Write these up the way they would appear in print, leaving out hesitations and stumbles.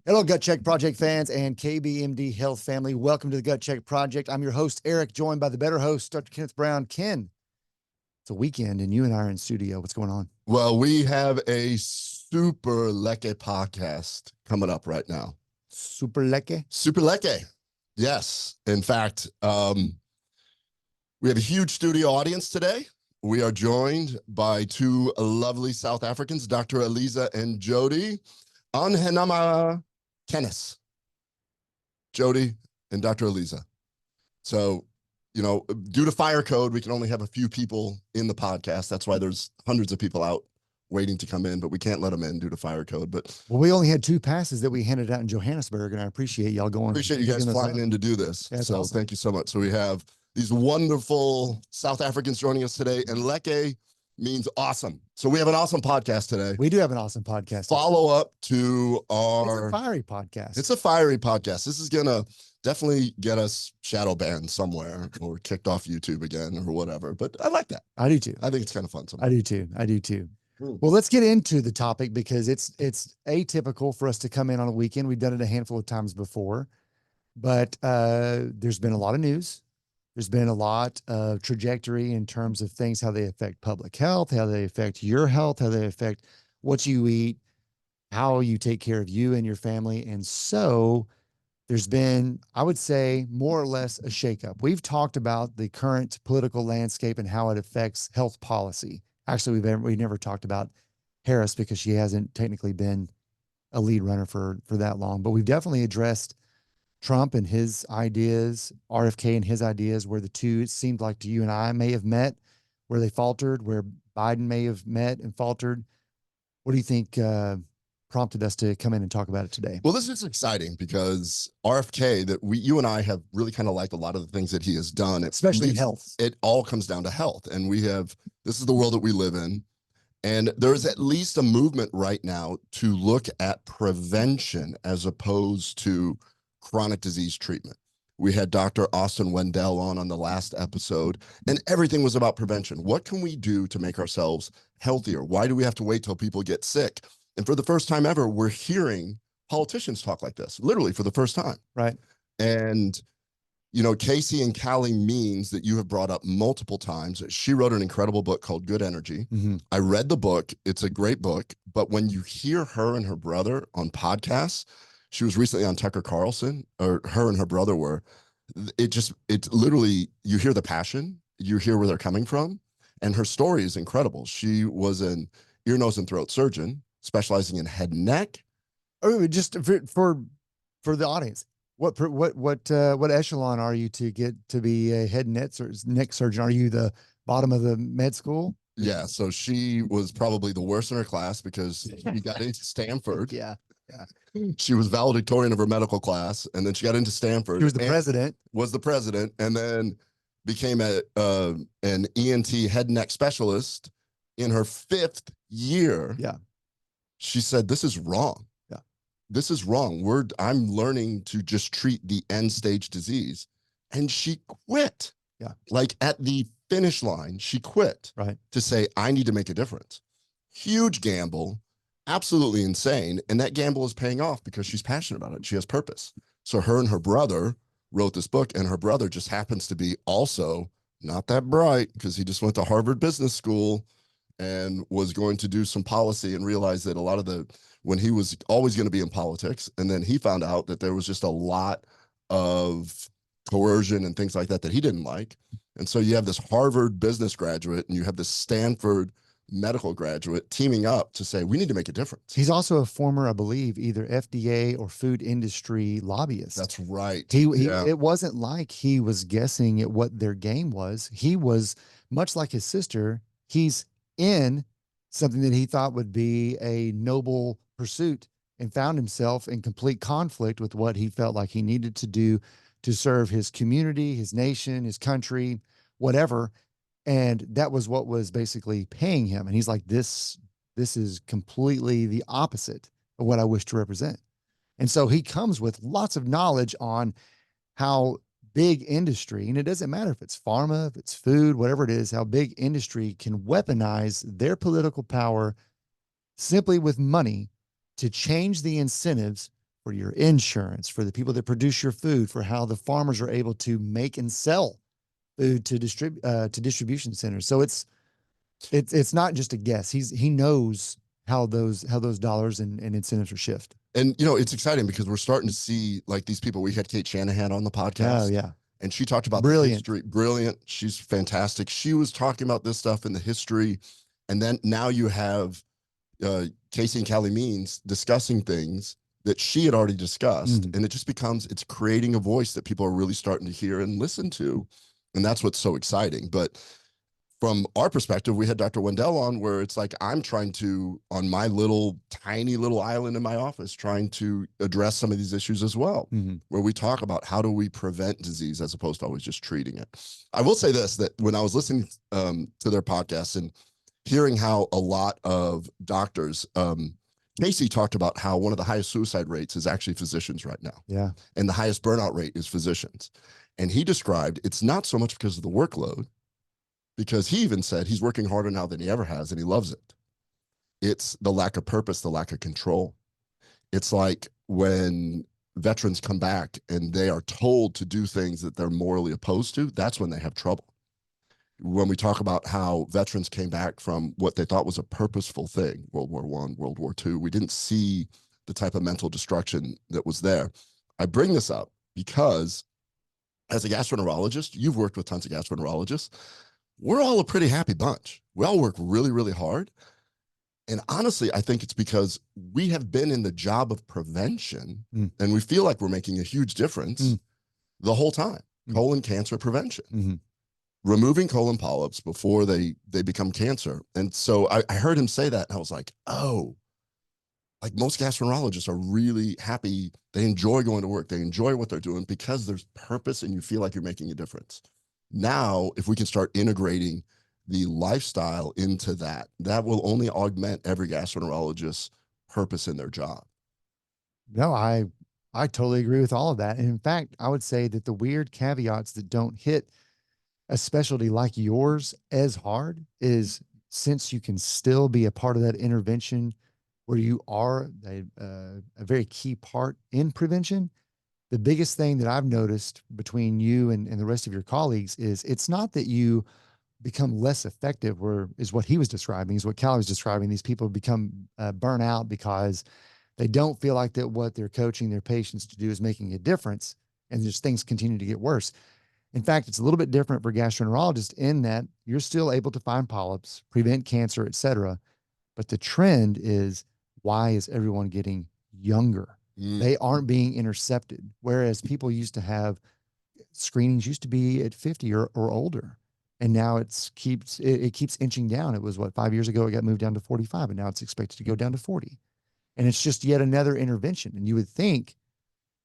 Hello, Gut Check Project fans and KBMD Health family. Welcome to the Gut Check Project. I'm your host, Eric, joined by the better host, Dr. Kenneth Brown. Ken, it's a weekend and you and I are in studio. What's going on? Well, we have a super leke podcast coming up right now. Super leke? Super leke. Yes. In fact, we have a huge studio audience today. We are joined by two lovely South Africans, Dr. Eliza and Jody. Anhenama Kenneth. Jody and Dr. Eliza. So, due to fire code, we can only have a few people in the podcast. That's why there's hundreds of people out waiting to come in, but we can't let them in due to fire code. But we only had 2 passes that we handed out in Johannesburg, and I appreciate y'all going. Appreciate you guys flying in to do this. Yeah, so awesome. Thank you so much. So we have these wonderful South Africans joining us today, and leke means awesome. So we have an awesome podcast today. We do have an awesome podcast. Follow up to our... It's a fiery podcast. It's a fiery podcast. This is going to definitely get us shadow banned somewhere or kicked off YouTube again or whatever. But I like that. I do too. I think it's kind of fun. I do too. Well, let's get into the topic because it's atypical for us to come in on a weekend. We've done it a handful of times before, but there's been a lot of news. There's been a lot of trajectory in terms of things, how they affect public health, how they affect your health, how they affect what you eat, how you take care of you and your family. And so there's been, I would say, more or less a shakeup. We've talked about the current political landscape and how it affects health policy. Actually, we never talked about Harris because she hasn't technically been a lead runner for that long, but we've definitely addressed Trump and his ideas, RFK and his ideas, where the two, it seemed like to you and I may have met, where they faltered, where Biden may have met and faltered. What do you think prompted us to come in and talk about it today? Well, this is exciting because RFK, you and I have really kind of liked a lot of the things that he has done, especially in health. It all comes down to health, and this is the world that we live in, and there's at least a movement right now to look at prevention as opposed to chronic disease treatment. We had Dr. Austin Wendell on the last episode, and everything was about prevention. What can we do to make ourselves healthier? Why do we have to wait till people get sick? And for the first time ever, we're hearing politicians talk like this, literally for the first time. Right. And, Casey and Calley means that you have brought up multiple times. She wrote an incredible book called Good Energy. Mm-hmm. I read the book. It's a great book. But when you hear her and her brother on podcasts, she was recently on Tucker Carlson, or her and her brother were, it's literally, you hear the passion, you hear where they're coming from. And her story is incredible. She was an ear, nose, and throat surgeon specializing in head and neck. Oh, just for the audience, what echelon are you to get to be a head and neck surgeon? Are you the bottom of the med school? Yeah, so she was probably the worst in her class because she got into Stanford. Yeah. She was valedictorian of her medical class, and then she got into Stanford. She was the president. Was the president, and then became an ENT head and neck specialist in her 5th year. Yeah. She said, "This is wrong. Yeah. This is wrong. I'm learning to just treat the end stage disease." And she quit. Yeah. Like at the finish line, she quit. Right. To say, I need to make a difference. Huge gamble, absolutely insane. And that gamble is paying off because she's passionate about it. She has purpose. So her and her brother wrote this book, and her brother just happens to be also not that bright because he just went to Harvard Business School and was going to do some policy and realized that when he was always going to be in politics, and then he found out that there was just a lot of coercion and things like that he didn't like. And so you have this Harvard business graduate and you have this Stanford medical graduate teaming up to say, we need to make a difference. He's also a former, I believe, either FDA or food industry lobbyist. That's right. It wasn't like he was guessing at what their game was. He was, much like his sister, he's in something that he thought would be a noble pursuit and found himself in complete conflict with what he felt like he needed to do to serve his community, his nation, his country, whatever. And that was what was basically paying him. And he's like, this is completely the opposite of what I wish to represent. And so he comes with lots of knowledge on how big industry, and it doesn't matter if it's pharma, if it's food, whatever it is, how big industry can weaponize their political power simply with money to change the incentives for your insurance, for the people that produce your food, for how the farmers are able to make and sell food to distribution centers. So it's not just a guess. He knows how those dollars and incentives are shift. And it's exciting because we're starting to see like these people. We had Kate Shanahan on the podcast. Oh yeah. And she talked about Brilliant. the history. Brilliant. She's fantastic. She was talking about this stuff in the history. And then now you have Casey and Calley Means discussing things that she had already discussed. And it just becomes, it's creating a voice that people are really starting to hear and listen to. And that's what's so exciting. But from our perspective, we had Dr. Wendell on, where it's like, I'm trying to, on my tiny little island in my office, trying to address some of these issues as well, where we talk about how do we prevent disease as opposed to always just treating it. I will say this, that when I was listening to their podcast and hearing how a lot of doctors, Casey talked about how one of the highest suicide rates is actually physicians right now. Yeah. And the highest burnout rate is physicians. And he described it's not so much because of the workload, because he even said he's working harder now than he ever has and he loves it. It's the lack of purpose, the lack of control. It's like when veterans come back and they are told to do things that they're morally opposed to, that's when they have trouble. When we talk about how veterans came back from what they thought was a purposeful thing, World War I, World War II, we didn't see the type of mental destruction that was there. I bring this up because as a gastroenterologist, you've worked with tons of gastroenterologists. We're all a pretty happy bunch. We all work really, really hard. And honestly, I think it's because we have been in the job of prevention and we feel like we're making a huge difference the whole time. Colon cancer prevention, removing colon polyps before they become cancer. And so I heard him say that and I was like, oh, like most gastroenterologists are really happy. They enjoy going to work. They enjoy what they're doing because there's purpose and you feel like you're making a difference. Now, if we can start integrating the lifestyle into that, that will only augment every gastroenterologist's purpose in their job. No, I totally agree with all of that. And in fact, I would say that the weird caveats that don't hit a specialty like yours as hard is, since you can still be a part of that intervention where you are a very key part in prevention. The biggest thing that I've noticed between you and the rest of your colleagues is it's not that you become less effective, or is what he was describing, is what Calley was describing. These people become burnt out because they don't feel like that what they're coaching their patients to do is making a difference, and just things continue to get worse. In fact, it's a little bit different for gastroenterologists in that you're still able to find polyps, prevent cancer, et cetera. But the trend is, why is everyone getting younger? They aren't being intercepted. Whereas people used to have screenings used to be at 50 or older. And now it keeps inching down. It was 5 years ago, it got moved down to 45, and now it's expected to go down to 40. And it's just yet another intervention. And you would think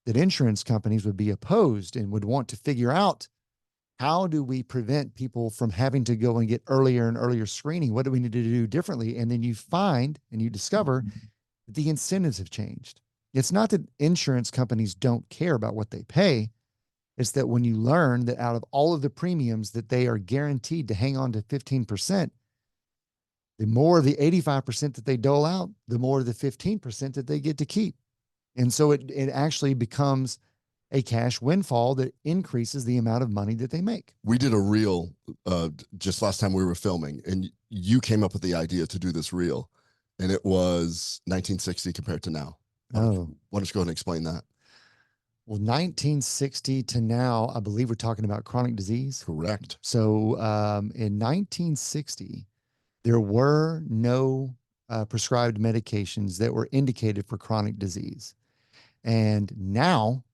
that insurance companies would be opposed and would want to figure out, how do we prevent people from having to go and get earlier and earlier screening? What do we need to do differently? And then you find and you discover that the incentives have changed. It's not that insurance companies don't care about what they pay. It's that when you learn that out of all of the premiums that they are guaranteed to hang on to 15%, the more of the 85% that they dole out, the more of the 15% that they get to keep. And so it actually becomes a cash windfall that increases the amount of money that they make. We did a reel just last time we were filming, and you came up with the idea to do this reel, and it was 1960 compared to now. Why don't you go ahead and explain that? Well, 1960 to now, I believe we're talking about chronic disease. Correct. So in 1960, there were no prescribed medications that were indicated for chronic disease. And now,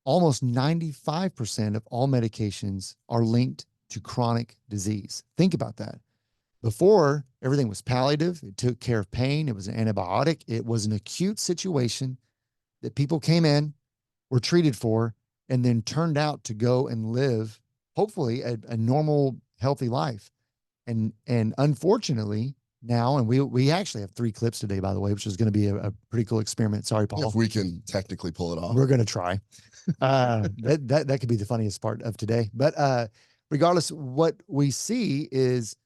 almost 95% of all medications are linked to chronic disease. Think about that. Before, everything was palliative. It took care of pain. It was an antibiotic. It was an acute situation that people came in, were treated for, and then turned out to go and live, hopefully, a normal, healthy life. And unfortunately, now, and we actually have 3 clips today, by the way, which is going to be a pretty cool experiment. Sorry, Paul. If we can technically pull it off. We're going to try. That could be the funniest part of today. But regardless, what we see is,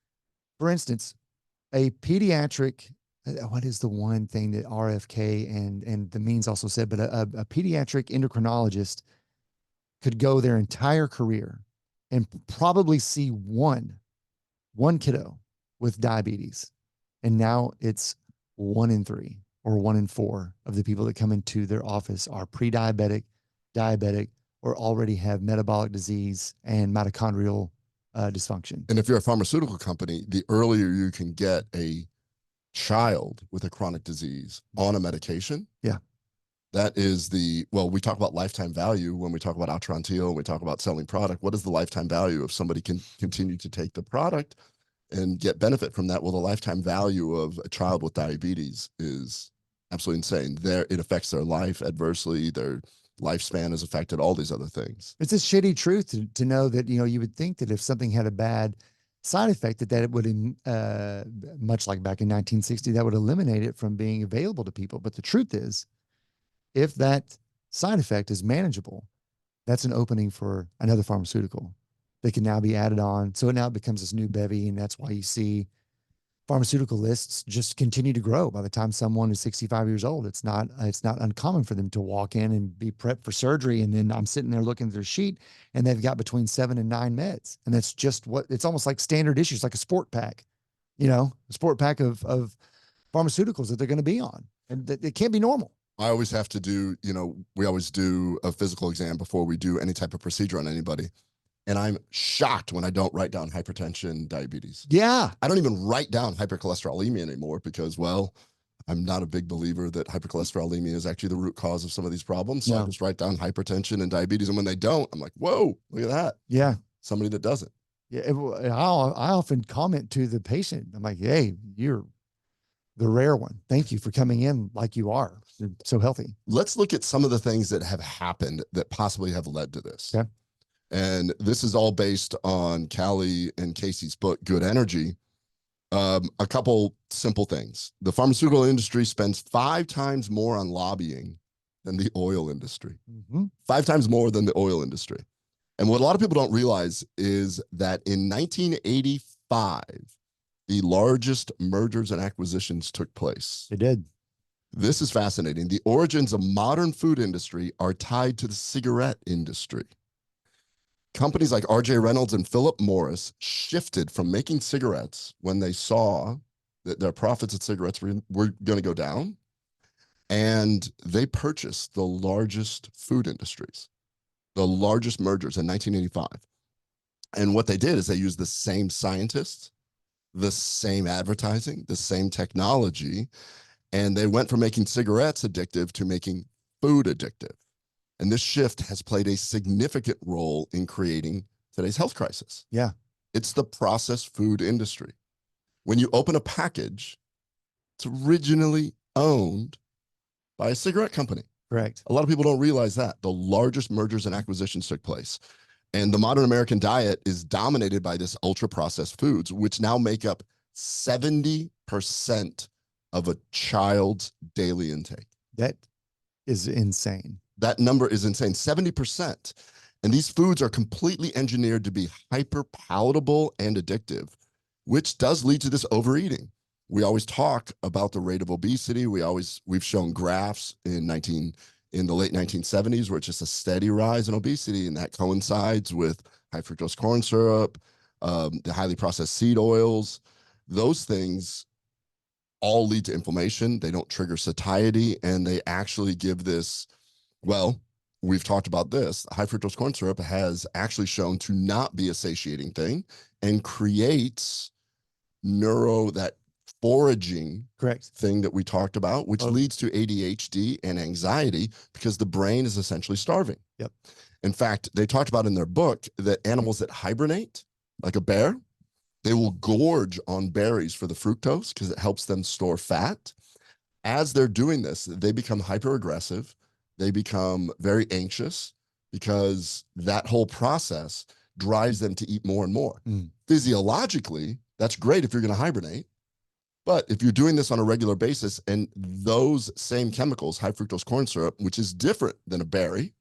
for instance, a pediatric what is the one thing that RFK and the means also said, but a pediatric endocrinologist could go their entire career and probably see one kiddo with diabetes. And now it's 1 in 3 or 1 in 4 of the people that come into their office are pre-diabetic, diabetic, or already have metabolic disease and mitochondrial dysfunction. And if you're a pharmaceutical company, the earlier you can get a child with a chronic disease on a medication, yeah, that is well, we talk about lifetime value when we talk about Atrantil, and we talk about selling product. What is the lifetime value if somebody can continue to take the product and get benefit from that? Well, the lifetime value of a child with diabetes is absolutely insane. It affects their life adversely, their lifespan is affected, all these other things. It's a shitty truth to know that, you would think that if something had a bad side effect, that it would, much like back in 1960, that would eliminate it from being available to people. But the truth is, if that side effect is manageable, that's an opening for another pharmaceutical that can now be added on. So it now becomes this new bevy. And that's why you see pharmaceutical lists just continue to grow. By the time someone is 65 years old, it's not uncommon for them to walk in and be prepped for surgery. And then I'm sitting there looking at their sheet and they've got between 7 and 9 meds. And that's just it's almost like standard issues, like a sport pack, a sport pack of pharmaceuticals that they're going to be on. And it can't be normal. I always have to do, we always do a physical exam before we do any type of procedure on anybody. And I'm shocked when I don't write down hypertension, diabetes. Yeah. I don't even write down hypercholesterolemia anymore because, well, I'm not a big believer that hypercholesterolemia is actually the root cause of some of these problems. So I just write down hypertension and diabetes. And when they don't, I'm like, whoa, look at that. Yeah. Somebody that doesn't. Yeah. I often comment to the patient, I'm like, hey, you're the rare one. Thank you for coming in like you are. You're so healthy. Let's look at some of the things that have happened that possibly have led to this. Okay. And this is all based on Calley and Casey's book, Good Energy. A couple simple things. The pharmaceutical industry spends 5 times more on lobbying than the oil industry. 5 times more than the oil industry. And what a lot of people don't realize is that in 1985, the largest mergers and acquisitions took place. It did. This is fascinating. The origins of modern food industry are tied to the cigarette industry. Companies like R.J. Reynolds and Philip Morris shifted from making cigarettes when they saw that their profits at cigarettes were going to go down, and they purchased the largest food industries, the largest mergers in 1985. And what they did is they used the same scientists, the same advertising, the same technology, and they went from making cigarettes addictive to making food addictive. And this shift has played a significant role in creating today's health crisis. Yeah. It's the processed food industry. When you open a package, it's originally owned by a cigarette company. Correct. A lot of people don't realize that. The largest mergers and acquisitions took place. And the modern American diet is dominated by this ultra-processed foods, which now make up 70% of a child's daily intake. That is insane. That number is insane, 70%. And these foods are completely engineered to be hyper palatable and addictive, which does lead to this overeating. We always talk about the rate of obesity. We've shown graphs in the late 1970s where it's just a steady rise in obesity, and that coincides with high fructose corn syrup, the highly processed seed oils. Those things all lead to inflammation. They don't trigger satiety, and they actually give this. Well, we've talked about this. High fructose corn syrup has actually shown to not be a satiating thing and creates that foraging Correct thing that we talked about, which leads to ADHD and anxiety because the brain is essentially starving. Yep. In fact, they talked about in their book that animals that hibernate, like a bear, they will gorge on berries for the fructose because it helps them store fat. As they're doing this, they become hyper aggressive. They become very anxious because that whole process drives them to eat more and more. Physiologically, that's great if you're going to hibernate. But if you're doing this on a regular basis and those same chemicals, high fructose corn syrup, which is different than a berry,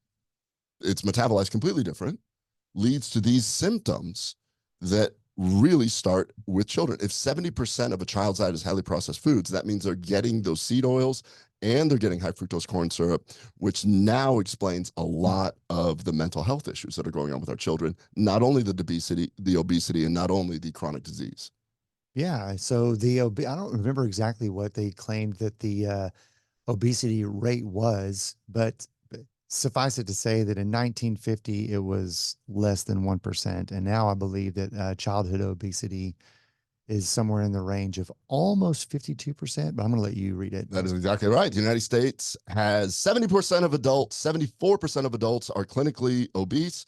it's metabolized completely different, leads to these symptoms that really start with children. If 70% of a child's diet is highly processed foods, that means they're getting those seed oils and they're getting high fructose corn syrup, which now explains a lot of the mental health issues that are going on with our children, not only the obesity, and not only the chronic disease. Yeah. So I don't remember exactly what they claimed that the obesity rate was, but suffice it to say that in 1950 it was less than 1%, and now I believe that childhood obesity is somewhere in the range of almost 52%. But I'm going to let you read it. That is exactly right. The United States has 70% of adults, 74% of adults are clinically obese,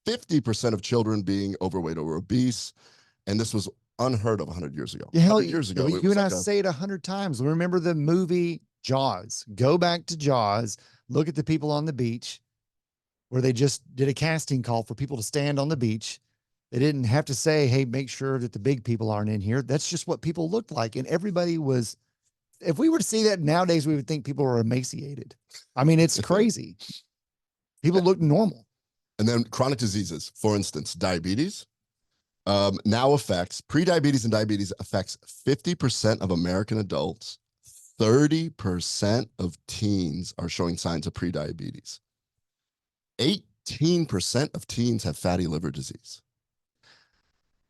50% of children being overweight or obese, and this was unheard of 100 years ago. Yeah, hell, 100 years ago, you and I say it 100 times. Remember the movie Jaws? Go back to Jaws. Look at the people on the beach where they just did a casting call for people to stand on the beach. They didn't have to say, hey, make sure that the big people aren't in here. That's just what people looked like. And everybody was, if we were to see that nowadays, we would think people were emaciated. I mean, it's crazy. People look normal. And then chronic diseases, for instance, diabetes, now affects, pre-diabetes and diabetes affects 50% of American adults. 30% of teens are showing signs of pre-diabetes. 18% of teens have fatty liver disease.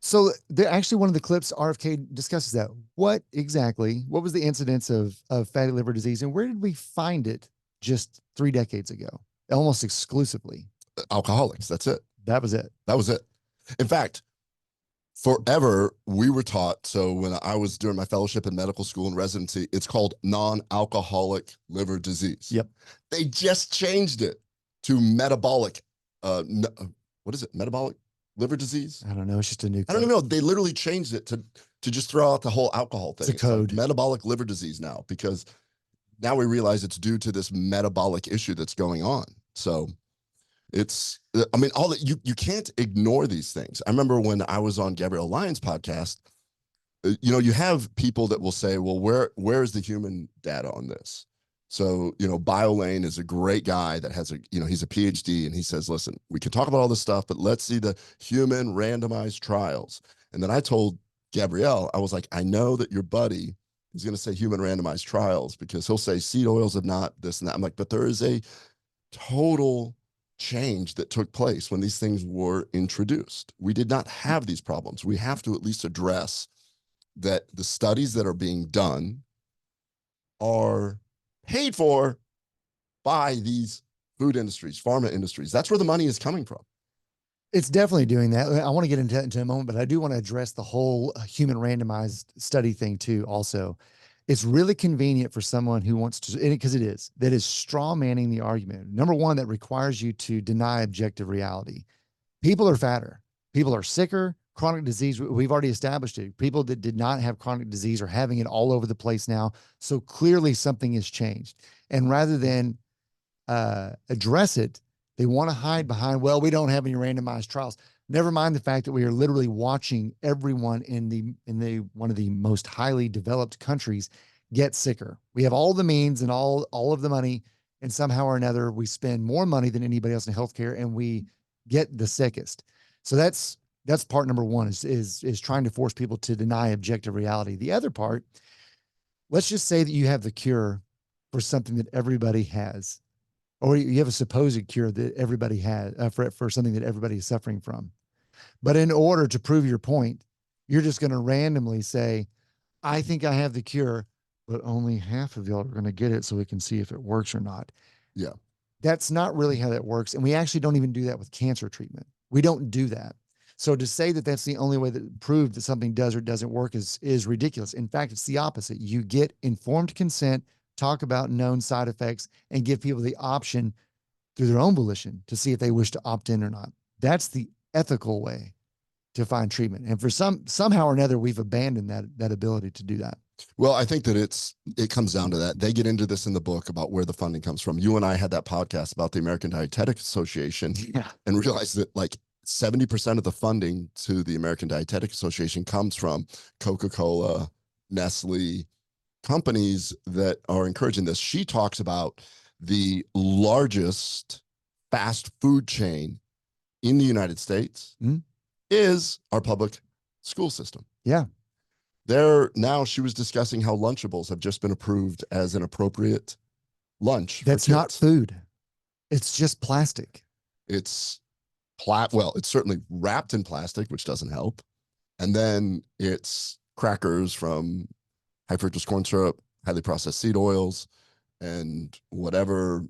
So actually one of the clips, RFK discusses that. What was the incidence of fatty liver disease, and where did we find it just 3 decades ago? Almost exclusively. Alcoholics, that's it. That was it. That was it. In fact, forever we were taught, so when I was doing my fellowship in medical school and residency, it's called non-alcoholic liver disease. Yep. They just changed it to metabolic, what is it? Metabolic liver disease? I don't know. It's just a new code. I don't even know. They literally changed it to just throw out the whole alcohol thing. It's a code. Like metabolic liver disease now, because now we realize it's due to this metabolic issue that's going on. So it's, I mean, all that you can't ignore these things. I remember when I was on Gabrielle Lyons' podcast, you have people that will say, well, where is the human data on this? So, BioLane is a great guy that has he's a PhD, and he says, listen, we can talk about all this stuff, but let's see the human randomized trials. And then I told Gabrielle, I was like, I know that your buddy is going to say human randomized trials because he'll say seed oils have not this and that. I'm like, but there is a total change that took place when these things were introduced. We did not have these problems. We have to at least address that the studies that are being done are paid for by these food industries, pharma industries. That's where the money is coming from. It's definitely doing that. I want to get into that in a moment, but I do want to address the whole human randomized study thing too. Also, it's really convenient for someone who wants to, because that is straw manning the argument. Number one, that requires you to deny objective reality. People are fatter. People are sicker. Chronic disease, we've already established it. People that did not have chronic disease are having it all over the place now. So clearly something has changed. And rather than address it, they want to hide behind, well, we don't have any randomized trials. Never mind the fact that we are literally watching everyone in the one of the most highly developed countries get sicker. We have all the means and all of the money, and somehow or another we spend more money than anybody else in healthcare, and we get the sickest. So that's part number one, is trying to force people to deny objective reality. The other part, let's just say that you have the cure for something that everybody has, or you have a supposed cure that everybody has for something that everybody is suffering from. But in order to prove your point, you're just going to randomly say, I think I have the cure, but only half of y'all are going to get it so we can see if it works or not. Yeah. That's not really how that works. And we actually don't even do that with cancer treatment. We don't do that. So to say that that's the only way that prove that something does or doesn't work is ridiculous. In fact, it's the opposite. You get informed consent, talk about known side effects, and give people the option through their own volition to see if they wish to opt in or not. That's the ethical way to find treatment. And for somehow or another, we've abandoned that ability to do that. Well, I think that it comes down to that. They get into this in the book about where the funding comes from. You and I had that podcast about the American Dietetic Association, and realized that like 70% of the funding to the American Dietetic Association comes from Coca-Cola, Nestle, companies that are encouraging this. She talks about the largest fast food chain in the United States is our public school system. Yeah. Now she was discussing how Lunchables have just been approved as an appropriate lunch That's for not kids. food. It's just plastic. It's well, it's certainly wrapped in plastic, which doesn't help. And then it's crackers from high fructose corn syrup, highly processed seed oils, and whatever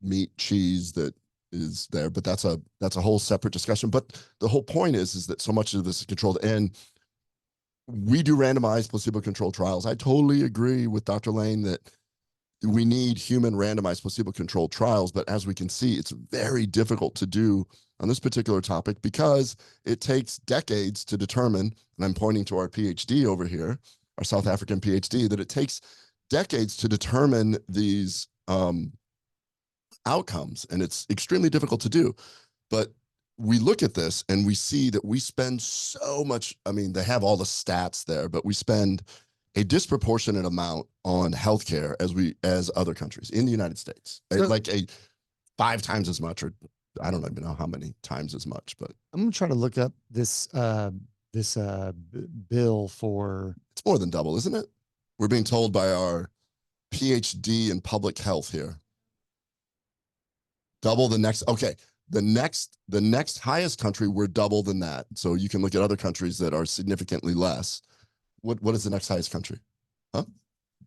meat, cheese that is there. But that's a whole separate discussion. But the whole point is that so much of this is controlled, and we do randomized placebo-controlled trials. I totally agree with Dr. Lane that we need human randomized placebo-controlled trials, but as we can see, it's very difficult to do on this particular topic because it takes decades to determine, and I'm pointing to our PhD over here, our South African PhD, that it takes decades to determine these outcomes, and it's extremely difficult to do. But we look at this and we see that we spend so much. I mean, they have all the stats there, but we spend a disproportionate amount on healthcare as other countries in the United States, like 5 times as much, or I don't even know how many times as much. But I'm gonna try to look up this bill for. It's more than double, isn't it? We're being told by our PhD in public health here. Double the next. Okay, the next highest country, we're double than that. So you can look at other countries that are significantly less. What is the next highest country? Huh?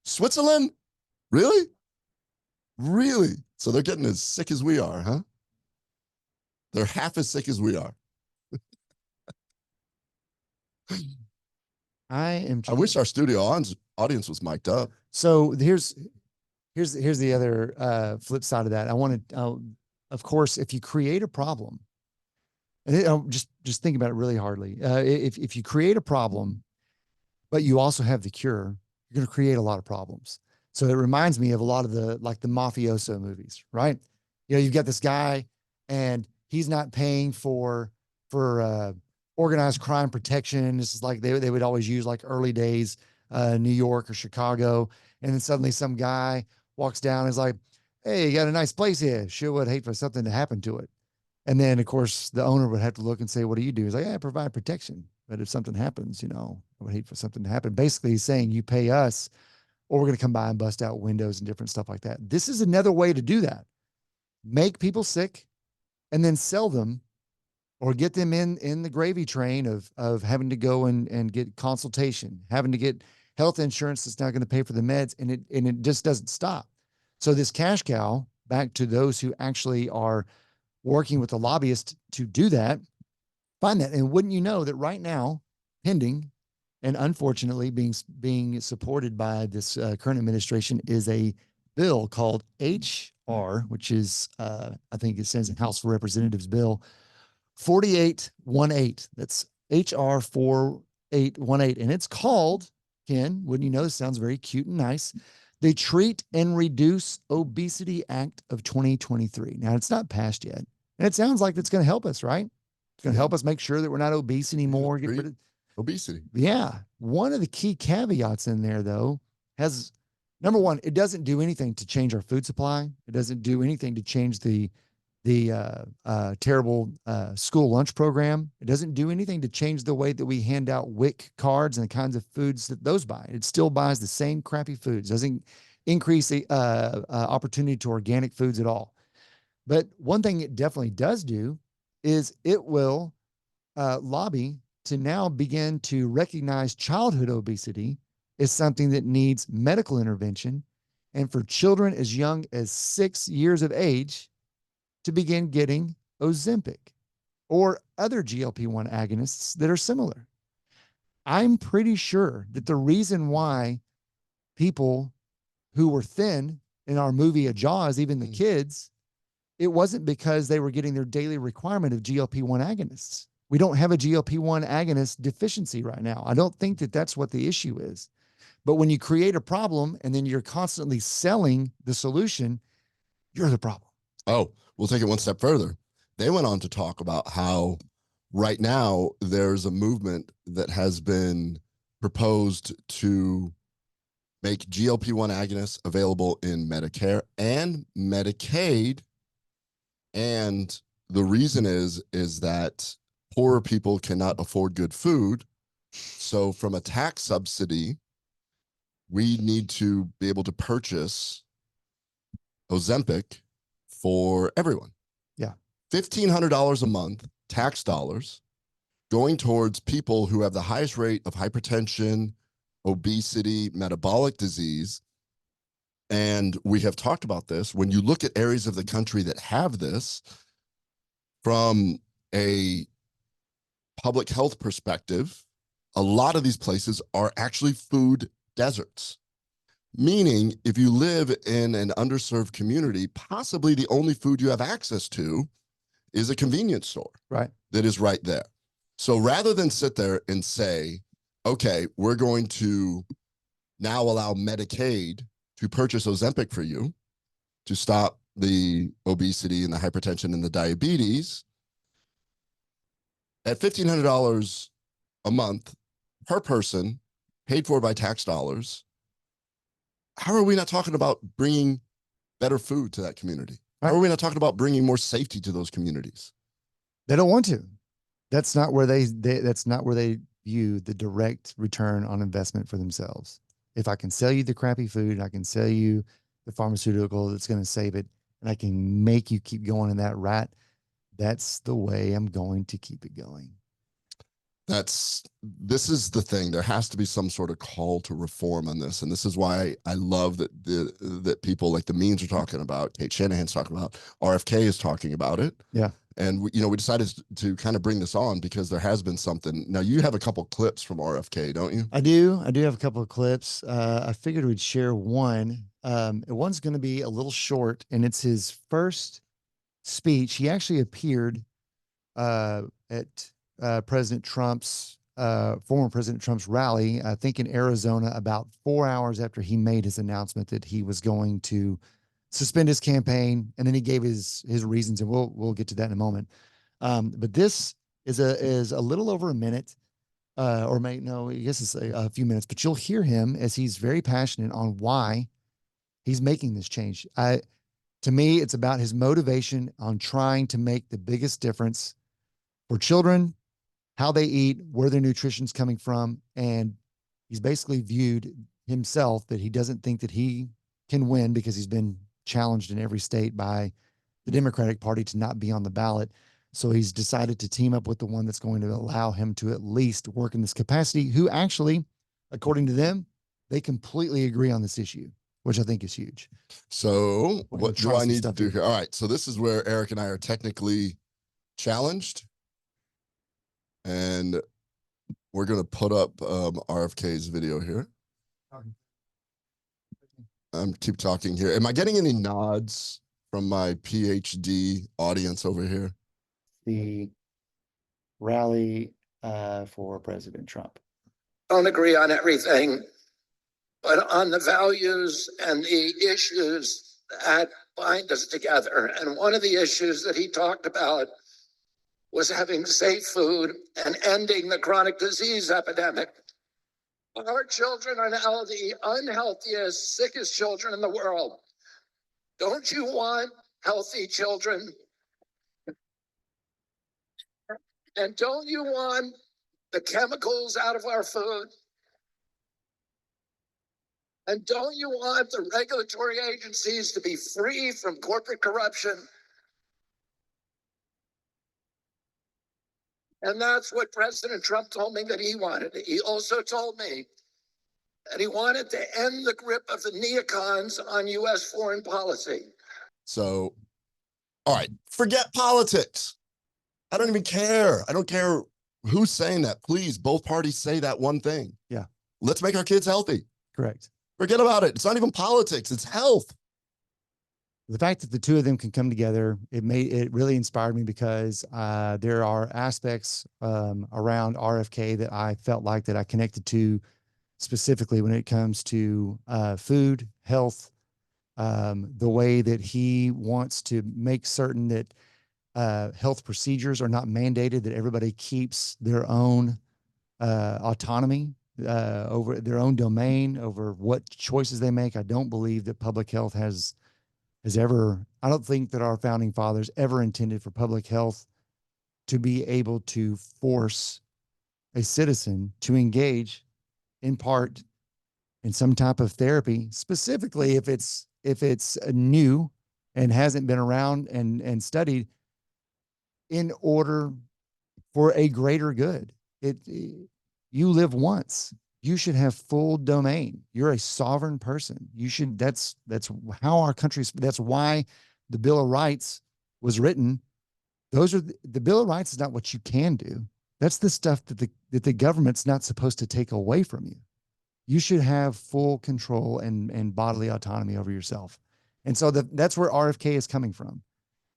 Switzerland? Really? Really? So they're getting as sick as we are, huh? They're half as sick as we are. I wish our studio audience was mic'd up. So here's the other flip side of that. I want to, of course, if you create a problem, and just think about it really hardly. If you create a problem, but you also have the cure, you're going to create a lot of problems. So it reminds me of a lot of the mafioso movies, right? You know, you've got this guy and he's not paying for organized crime protection. This is like they would always use like early days, New York or Chicago. And then suddenly some guy walks down and is like, hey, you got a nice place here. Sure would hate for something to happen to it. And then, of course, the owner would have to look and say, what do you do? He's like, yeah, I provide protection. But if something happens, I would hate for something to happen. Basically, he's saying you pay us or we're going to come by and bust out windows and different stuff like that. This is another way to do that. Make people sick and then sell them or get them in the gravy train of having to go and get consultation, having to get health insurance that's not going to pay for the meds. And it just doesn't stop. So this cash cow, back to those who actually are working with the lobbyist to do that, find that. And wouldn't you know that right now, pending and unfortunately being supported by this current administration is a bill called HR, which is, I think it stands in House of Representatives Bill 4818. That's HR 4818. And it's called, Ken, wouldn't you know, this sounds very cute and nice, the Treat and Reduce Obesity Act of 2023. Now, it's not passed yet. And it sounds like it's going to help us, right? It's going to help us make sure that we're not obese anymore. Get rid of obesity. Yeah. One of the key caveats in there, though, has, number one, it doesn't do anything to change our food supply. It doesn't do anything to change the terrible school lunch program. It doesn't do anything to change the way that we hand out WIC cards and the kinds of foods that those buy. It still buys the same crappy foods. Doesn't increase the opportunity to organic foods at all. But one thing it definitely does do is it will lobby to now begin to recognize childhood obesity as something that needs medical intervention, and for children as young as 6 years of age to begin getting Ozempic or other GLP-1 agonists that are similar. I'm pretty sure that the reason why people who were thin in our movie of Jaws, even the kids, it wasn't because they were getting their daily requirement of GLP-1 agonists. We don't have a GLP-1 agonist deficiency right now. I don't think that that's what the issue is. But when you create a problem and then you're constantly selling the solution, you're the problem. Oh, we'll take it one step further. They went on to talk about how right now there's a movement that has been proposed to make GLP-1 agonists available in Medicare and Medicaid. And the reason is that poorer people cannot afford good food. So from a tax subsidy, we need to be able to purchase Ozempic for everyone. Yeah. $1,500 a month, tax dollars, going towards people who have the highest rate of hypertension, obesity, metabolic disease. And we have talked about this. When you look at areas of the country that have this, from a public health perspective, a lot of these places are actually food deserts. Meaning, if you live in an underserved community, possibly the only food you have access to is a convenience store. Right. That is right there. So rather than sit there and say, okay, we're going to now allow Medicaid to purchase Ozempic for you to stop the obesity and the hypertension and the diabetes, at $1,500 a month per person, paid for by tax dollars, how are we not talking about bringing better food to that community? How are we not talking about bringing more safety to those communities? They don't want to. That's not where that's not where they view the direct return on investment for themselves. If I can sell you the crappy food, and I can sell you the pharmaceutical that's going to save it, and I can make you keep going in that rat, that's the way I'm going to keep it going. This is the thing. There has to be some sort of call to reform on this. And this is why I love that that people like the memes are talking about, Kate Shanahan's talking about, RFK is talking about it. Yeah. And we decided to kind of bring this on because there has been something. Now you have a couple clips from RFK, don't you? I do have a couple of clips. I figured we'd share one. One's going to be a little short, and it's his first speech. He actually appeared at President Trump's former President Trump's rally, I think in Arizona, about 4 hours after he made his announcement that he was going to suspend his campaign, and then he gave his reasons, and we'll get to that in a moment. But this is a little over a minute, or I guess it's a few minutes. But you'll hear him as he's very passionate on why he's making this change. To me, it's about his motivation on trying to make the biggest difference for children, how they eat, where their nutrition's coming from. And he's basically viewed himself that he doesn't think that he can win because he's been challenged in every state by the Democratic Party to not be on the ballot. So he's decided to team up with the one that's going to allow him to at least work in this capacity, who actually, according to them, they completely agree on this issue, which I think is huge. So what do I need to do here? All right. So this is where Eric and I are technically challenged. And we're going to put up RFK's video here. Keep talking here. Am I getting any nods from my PhD audience over here? The rally for President Trump. Don't agree on everything, but on the values and the issues that bind us together. And one of the issues that he talked about was having safe food and ending the chronic disease epidemic. Our children are now the unhealthiest, sickest children in the world. Don't you want healthy children? And don't you want the chemicals out of our food? And don't you want the regulatory agencies to be free from corporate corruption? And that's what President Trump told me that he wanted. He also told me that he wanted to end the grip of the neocons on U.S. foreign policy. So, all right, forget politics. I don't even care. I don't care who's saying that. Please, both parties say that one thing. Yeah. Let's make our kids healthy. Correct. Forget about it. It's not even politics. It's health. The fact that the two of them can come together, it really inspired me because there are aspects around RFK that I felt like that I connected to specifically when it comes to food, health, the way that he wants to make certain that health procedures are not mandated, that everybody keeps their own autonomy over their own domain, over what choices they make. I don't believe that public health has ever, I don't think that our founding fathers ever intended for public health to be able to force a citizen to engage in part in some type of therapy, specifically if it's new and hasn't been around and studied, in order for a greater good. You live once. You should have full domain. You're a sovereign person. You should, that's how our country's, that's why the Bill of Rights was written. Those are the Bill of Rights is not what you can do. That's the stuff that the government's not supposed to take away from you. You should have full control and bodily autonomy over yourself. And so that's where RFK is coming from.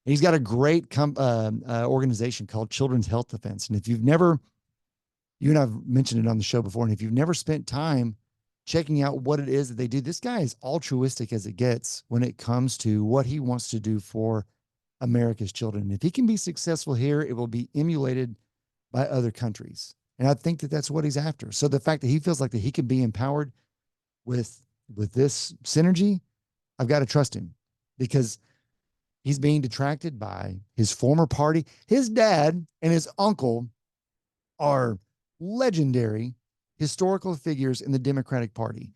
He's got a great organization called Children's Health Defense. And if you've never, you and I've mentioned it on the show before, and if you've never spent time checking out what it is that they do, this guy is altruistic as it gets when it comes to what he wants to do for America's children. And if he can be successful here, it will be emulated by other countries. And I think that that's what he's after. So the fact that he feels like that he can be empowered with this synergy, I've got to trust him, because he's being detracted by his former party. His dad and his uncle are legendary historical figures in the Democratic Party.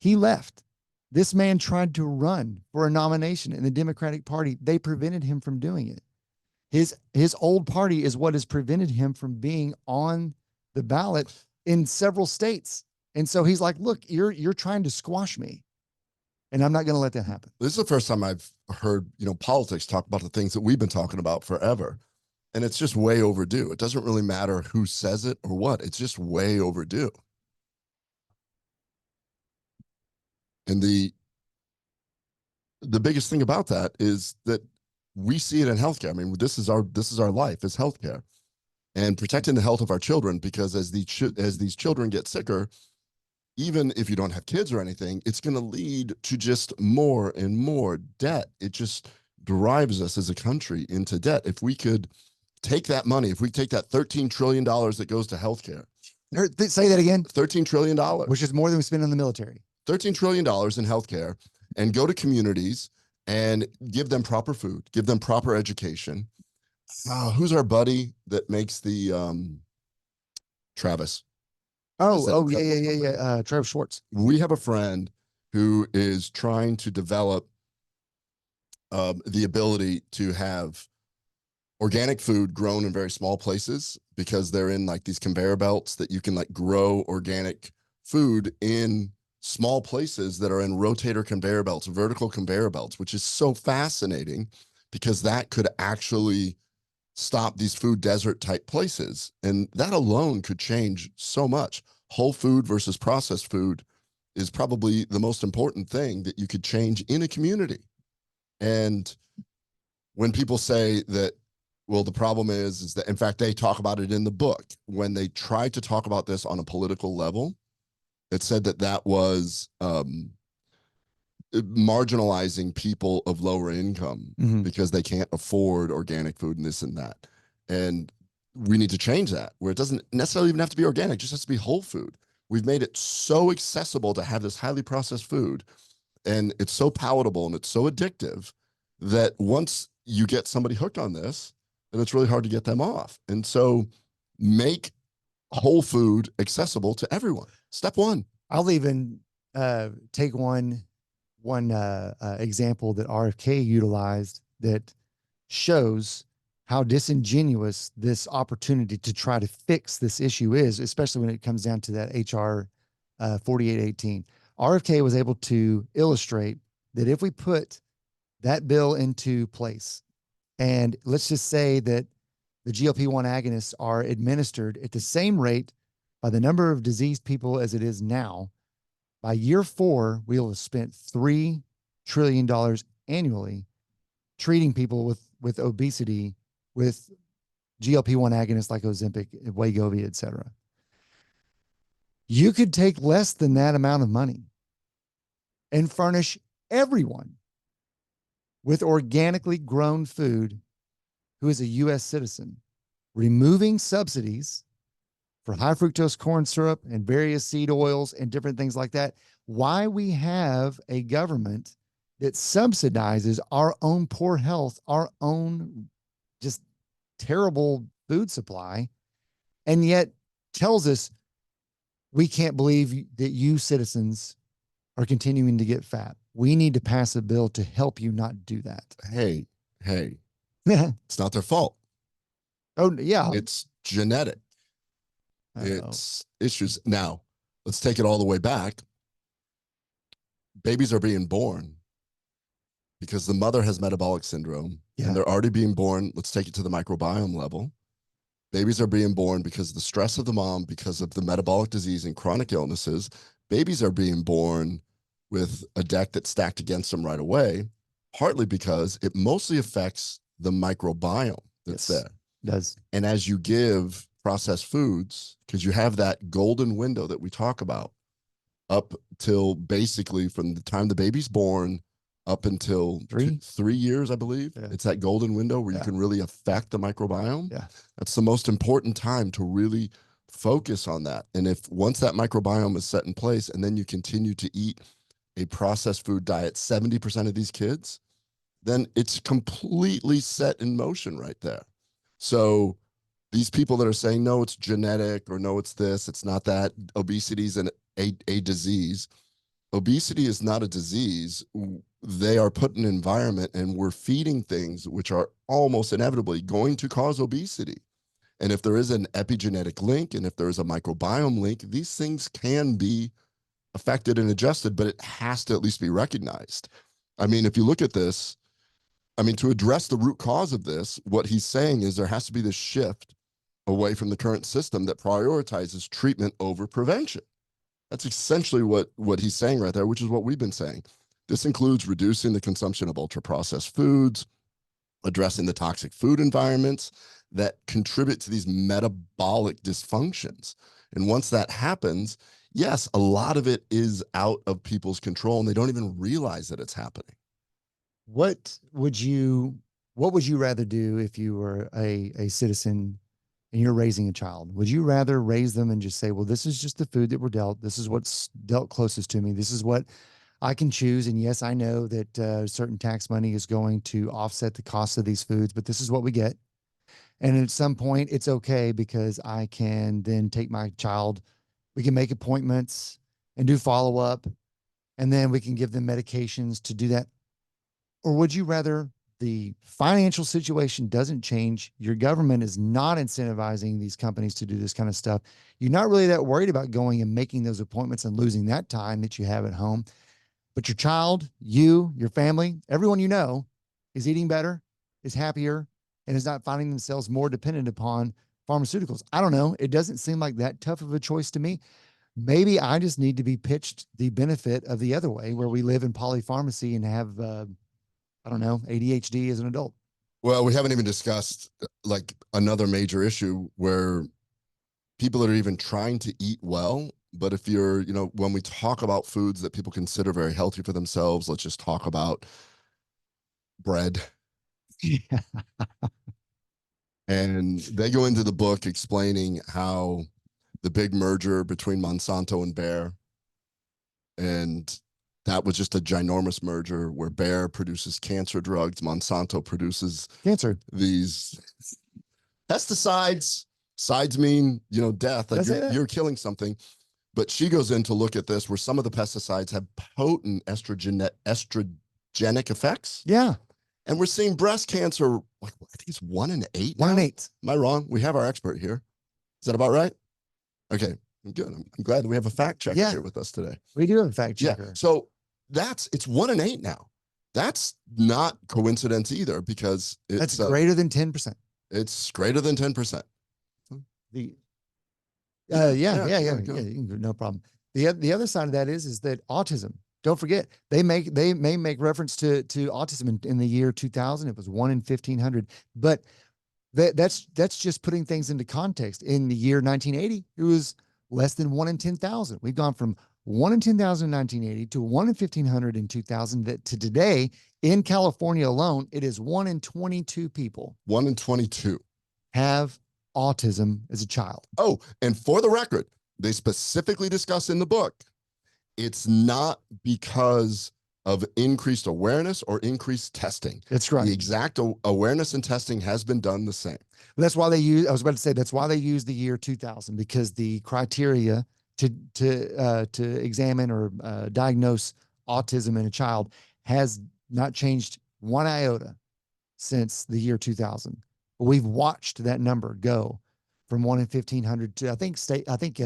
He left. This man tried to run for a nomination in the Democratic Party. They prevented him from doing it. His old party is what has prevented him from being on the ballot in several states. And so he's like, look, you're trying to squash me, and I'm not going to let that happen. This is the first time I've heard, politics talk about the things that we've been talking about forever. And it's just way overdue. It doesn't really matter who says it or what. It's just way overdue. And the biggest thing about that is that we see it in healthcare. I mean, this is our life, is healthcare, and protecting the health of our children, because as these children get sicker, even if you don't have kids or anything, it's going to lead to just more and more debt. It just drives us as a country into debt. If we could take that money, if we take that $13 trillion that goes to healthcare. Say that again. $13 trillion. Which is more than we spend on the military. $13 trillion in healthcare, and go to communities and give them proper food, give them proper education. Who's our buddy that makes the Travis? Yeah. Travis Schwartz. We have a friend who is trying to develop the ability to have organic food grown in very small places, because they're in like these conveyor belts that you can like grow organic food in small places that are in rotator conveyor belts, vertical conveyor belts, which is so fascinating, because that could actually stop these food desert type places. And that alone could change so much. Whole food versus processed food is probably the most important thing that you could change in a community. And when people say that, well, the problem is that, in fact, they talk about it in the book, when they tried to talk about this on a political level, it said that was marginalizing people of lower income, because they can't afford organic food and this and that. And we need to change that, where it doesn't necessarily even have to be organic, it just has to be whole food. We've made it so accessible to have this highly processed food, and it's so palatable and it's so addictive that once you get somebody hooked on this, then it's really hard to get them off. And so make whole food accessible to everyone. Step one. I'll even take one example that RFK utilized that shows how disingenuous this opportunity to try to fix this issue is, especially when it comes down to that HR 4818. RFK was able to illustrate that if we put that bill into place, and let's just say that the GLP-1 agonists are administered at the same rate by the number of diseased people as it is now, by year 4, we will have spent $3 trillion annually treating people with obesity with GLP-1 agonists like Ozempic, Wegovy, et cetera. You could take less than that amount of money and furnish everyone with organically grown food who is a U.S. citizen, removing subsidies for high fructose corn syrup and various seed oils and different things like that. Why we have a government that subsidizes our own poor health, our own just terrible food supply, and yet tells us we can't believe that you citizens are continuing to get fat. We need to pass a bill to help you not do that. Hey, Yeah. it's not their fault. Oh, yeah. It's genetic. Uh-oh. It's issues. Now, let's take it all the way back. Babies are being born because the mother has metabolic syndrome, Yeah. and they're already being born. Let's take it to the microbiome level. Babies are being born because of the stress of the mom, because of the metabolic disease and chronic illnesses. Babies are being born with a deck that's stacked against them right away, partly because it mostly affects the microbiome that's Yes, there. it does. And as you give processed foods, because you have that golden window that we talk about, up till basically from the time the baby's born up until 3 years, I believe. Yeah. It's that golden window where you can really affect the microbiome. Yeah. That's the most important time to really focus on that. And if once that microbiome is set in place and then you continue to eat a processed food diet, 70% of these kids, then it's completely set in motion right there. So these people that are saying, no, it's genetic, or no, it's this, it's not that, obesity is a disease. Obesity is not a disease. They are put in an environment and we're feeding things which are almost inevitably going to cause obesity. And if there is an epigenetic link and if there is a microbiome link, these things can be affected and adjusted, but it has to at least be recognized. I mean, if you look at this, I mean, to address the root cause of this, what he's saying is there has to be this shift away from the current system that prioritizes treatment over prevention. That's essentially what he's saying right there, which is what we've been saying. This includes reducing the consumption of ultra-processed foods, addressing the toxic food environments that contribute to these metabolic dysfunctions. And once that happens, yes, a lot of it is out of people's control and they don't even realize that it's happening. What would you rather do if you were a citizen and you're raising a child? Would you rather raise them and just say, well, this is just the food that we're dealt. This is what's dealt closest to me. This is what I can choose. And yes, I know that certain tax money is going to offset the cost of these foods, but this is what we get. And at some point it's okay because I can then take my child, we can make appointments and do follow-up, and then we can give them medications to do that. Or would you rather the financial situation doesn't change? Your government is not incentivizing these companies to do this kind of stuff. You're not really that worried about going and making those appointments and losing that time that you have at home. But your child, you, your family, everyone you know is eating better, is happier, and is not finding themselves more dependent upon pharmaceuticals. I don't know. It doesn't seem like that tough of a choice to me. Maybe I just need to be pitched the benefit of the other way, where we live in polypharmacy and have, I don't know, ADHD as an adult. Well, we haven't even discussed like another major issue where people that are even trying to eat well, but if you're, you know, when we talk about foods that people consider very healthy for themselves, let's just talk about bread. Yeah. And they go into the book explaining how the big merger between Monsanto and Bayer, and that was just a ginormous merger where Bayer produces cancer drugs, Monsanto produces Cancer. these pesticides. Sides mean, you know, death. Like Does it? you're killing something. But she goes in to look at this where some of the pesticides have potent estrogenic effects. Yeah. And we're seeing breast cancer, like I think it's 1 in 8 now. 1 in 8. Am I wrong? We have our expert here. Is that about right? Okay, good. I'm glad that we have a fact checker here with us today. We do have a fact checker. Yeah. So it's 1 in 8 now. That's not coincidence either, because it's That's greater than 10%. It's greater than 10%. No problem. The other side of that is that autism. Don't forget, they may make reference to autism in the year 2000. It was 1 in 1,500, but that's just putting things into context. In the year 1980, it was less than 1 in 10,000. We've gone from 1 in 10,000 in 1980 to 1 in 1,500 in 2000. That to today in California alone, it is 1 in 22 people. 1 in 22 have autism as a child. Oh, and for the record, they specifically discuss in the book, it's not because of increased awareness or increased testing. That's right. The exact awareness and testing has been done the same. That's why they use, I was about to say, that's why they use the year 2000, because the criteria to examine or diagnose autism in a child has not changed one iota since the year 2000. But we've watched that number go from 1 in 1,500 to, I think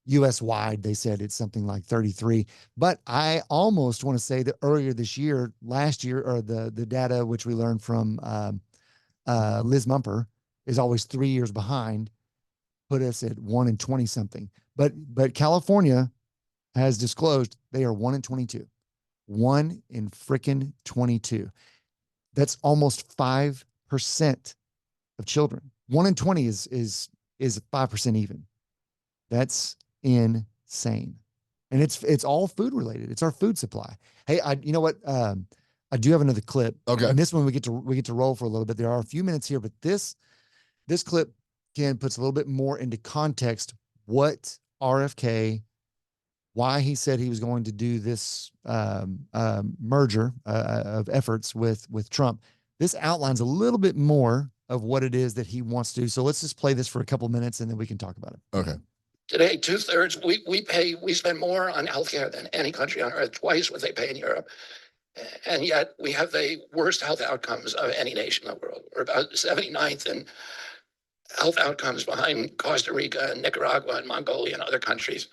US wide, they said it's something like 33. But I almost want to say that earlier this year, last year, or the data which we learned from Liz Mumper is always 3 years behind, put us at 1 in 20 something. But California has disclosed they are 1 in 22. 1 in frickin' 22. That's almost 5% of children. 1 in 20 is 5% even. That's insane. And it's all food related. It's our food supply. Hey, you know what? I do have another clip. Okay. And this one we get to roll for a little bit. There are a few minutes here, but this clip puts a little bit more into context what RFK, why he said he was going to do this merger of efforts with Trump. This outlines a little bit more of what it is that he wants to do. So let's just play this for a couple minutes and then we can talk about it. Okay. Today, 2/3, we spend more on healthcare than any country on earth, twice what they pay in Europe. And yet we have the worst health outcomes of any nation in the world. We're about 79th in health outcomes behind Costa Rica and Nicaragua and Mongolia and other countries.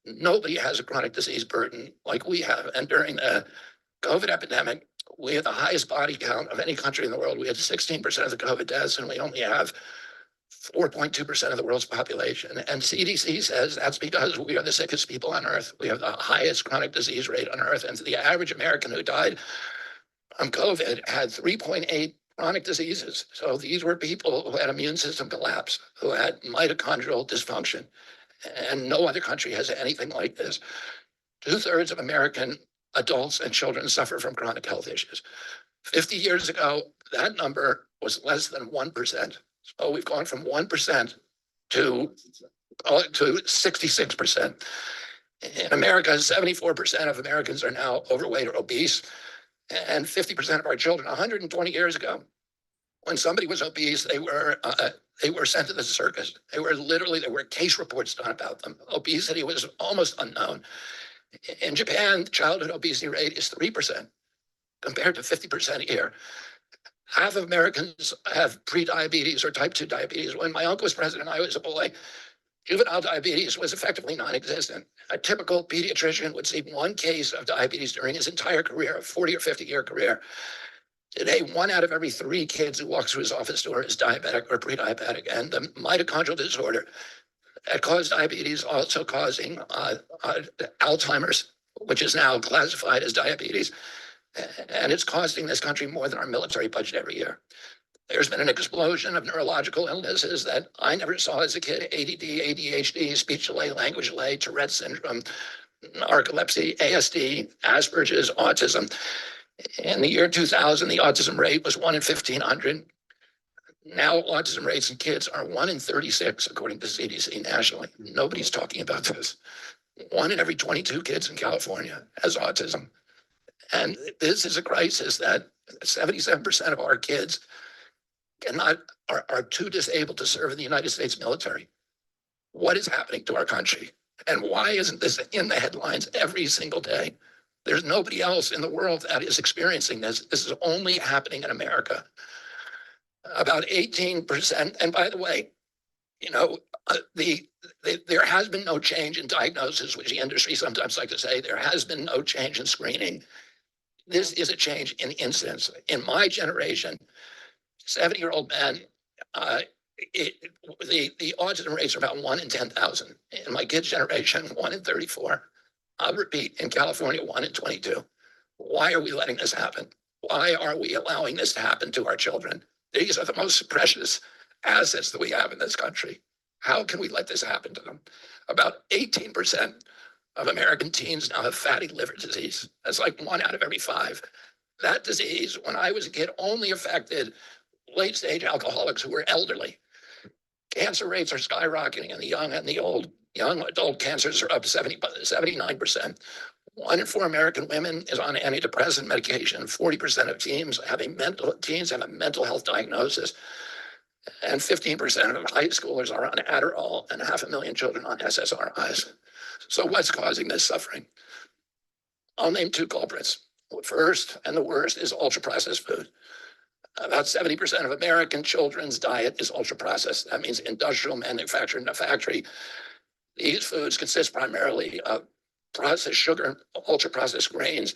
Nobody has a chronic disease burden like we have. And during the COVID epidemic, we had the highest body count of any country in the world. We had 16% of the COVID deaths, and we only have 4.2% of the world's population. And CDC says that's because we are the sickest people on earth. We have the highest chronic disease rate on earth. And the average American who died from COVID had 3.8 chronic diseases. So these were people who had immune system collapse, who had mitochondrial dysfunction. And no other country has anything like this. 2/3 of American adults and children suffer from chronic health issues. 50 years ago, that number was less than 1%. So we've gone from 1% to 66%. In America, 74% of Americans are now overweight or obese, and 50% of our children. 120 years ago, when somebody was obese, they were sent to the circus. There were case reports done about them. Obesity was almost unknown. In Japan, the childhood obesity rate is 3% compared to 50% here. Half of Americans have prediabetes or type 2 diabetes. When my uncle was president, I was a boy. Juvenile diabetes was effectively non-existent. A typical pediatrician would see one case of diabetes during his entire career, a 40 or 50-year career. Today, 1 out of every 3 kids who walks through his office door is diabetic or pre-diabetic. And the mitochondrial disorder that caused diabetes also causing Alzheimer's, which is now classified as diabetes. And it's costing this country more than our military budget every year. There's been an explosion of neurological illnesses that I never saw as a kid: ADD, ADHD, speech delay, language delay, Tourette's syndrome, narcolepsy, ASD, Asperger's, autism. In the year 2000, the autism rate was 1 in 1,500. Now autism rates in kids are 1 in 36, according to CDC nationally. Nobody's talking about this. 1 in every 22 kids in California has autism. And this is a crisis that 77% of our kids are too disabled to serve in the United States military. What is happening to our country? And why isn't this in the headlines every single day? There's nobody else in the world that is experiencing this. This is only happening in America. About 18%. And by the way, there has been no change in diagnosis, which the industry sometimes like to say. There has been no change in screening. This is a change in incidence. In my generation, 70-year-old men, the autism rates are about 1 in 10,000. In my kids' generation, 1 in 34. I'll repeat, in California, 1 in 22. Why are we letting this happen? Why are we allowing this to happen to our children? These are the most precious assets that we have in this country. How can we let this happen to them? About 18% of American teens now have fatty liver disease. That's like 1 out of every 5. That disease, when I was a kid, only affected late-stage alcoholics who were elderly. Cancer rates are skyrocketing in the young and the old. Young adult cancers are up 79%. 1 in 4 American women is on antidepressant medication. 40% of teens have a mental health diagnosis, and 15% of high schoolers are on Adderall, and 500,000 children on SSRIs. So what's causing this suffering? I'll name 2 culprits. First, and the worst, is ultra-processed food. About 70% of American children's diet is ultra-processed. That means industrial manufactured in a factory. These foods consist primarily of processed sugar, ultra-processed grains,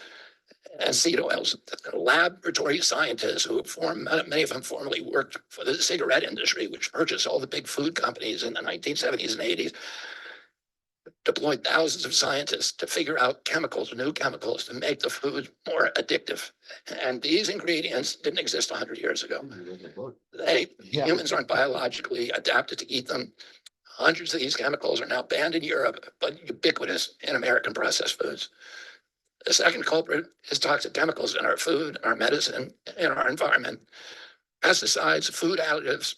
and seed oils. Laboratory scientists who many of them formerly worked for the cigarette industry, which purchased all the big food companies in the 1970s and 80s, deployed thousands of scientists to figure out new chemicals to make the food more addictive. And these ingredients didn't exist 100 years ago. Humans aren't biologically adapted to eat them. Hundreds of these chemicals are now banned in Europe, but ubiquitous in American processed foods. The second culprit is toxic chemicals in our food, our medicine, in our environment. Pesticides, food additives,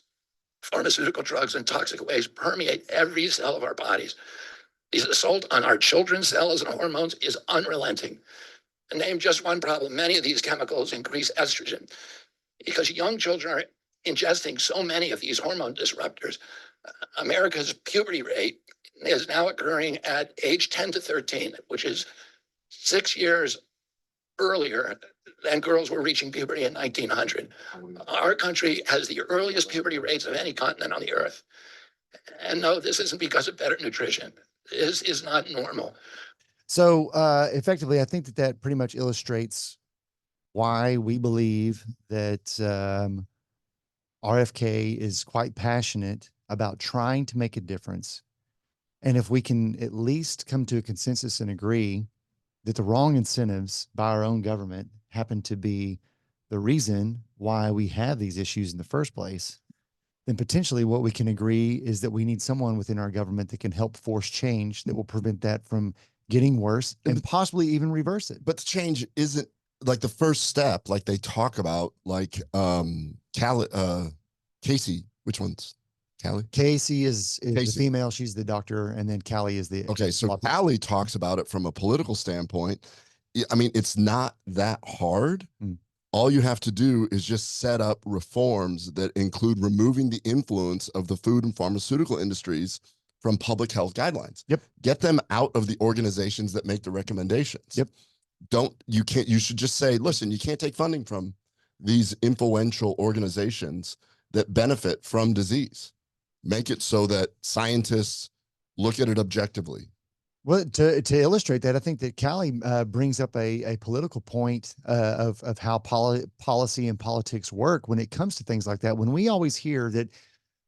pharmaceutical drugs, and toxic waste permeate every cell of our bodies. The assault on our children's cells and hormones is unrelenting. To name just one problem, many of these chemicals increase estrogen. Because young children are ingesting so many of these hormone disruptors, America's puberty rate is now occurring at age 10 to 13, which is 6 years earlier than girls were reaching puberty in 1900. Our country has the earliest puberty rates of any continent on the earth. And no, this isn't because of better nutrition. This is not normal. So effectively, I think that pretty much illustrates why we believe that RFK is quite passionate about trying to make a difference. And if we can at least come to a consensus and agree that the wrong incentives by our own government happen to be the reason why we have these issues in the first place, then potentially what we can agree is that we need someone within our government that can help force change that will prevent that from getting worse and possibly even reverse it. But the change isn't like the first step, like they talk about, like Casey, which one's Calley? Casey is the female. She's the doctor. And then Calley is the. Okay. So Calley talks about it from a political standpoint. I mean, it's not that hard. All you have to do is just set up reforms that include removing the influence of the food and pharmaceutical industries from public health guidelines. Yep. Get them out of the organizations that make the recommendations. Yep. You should just say, listen, you can't take funding from these influential organizations that benefit from disease. Make it so that scientists look at it objectively. Well, to illustrate that, I think that Calley brings up a political point of how policy and politics work when it comes to things like that. When we always hear that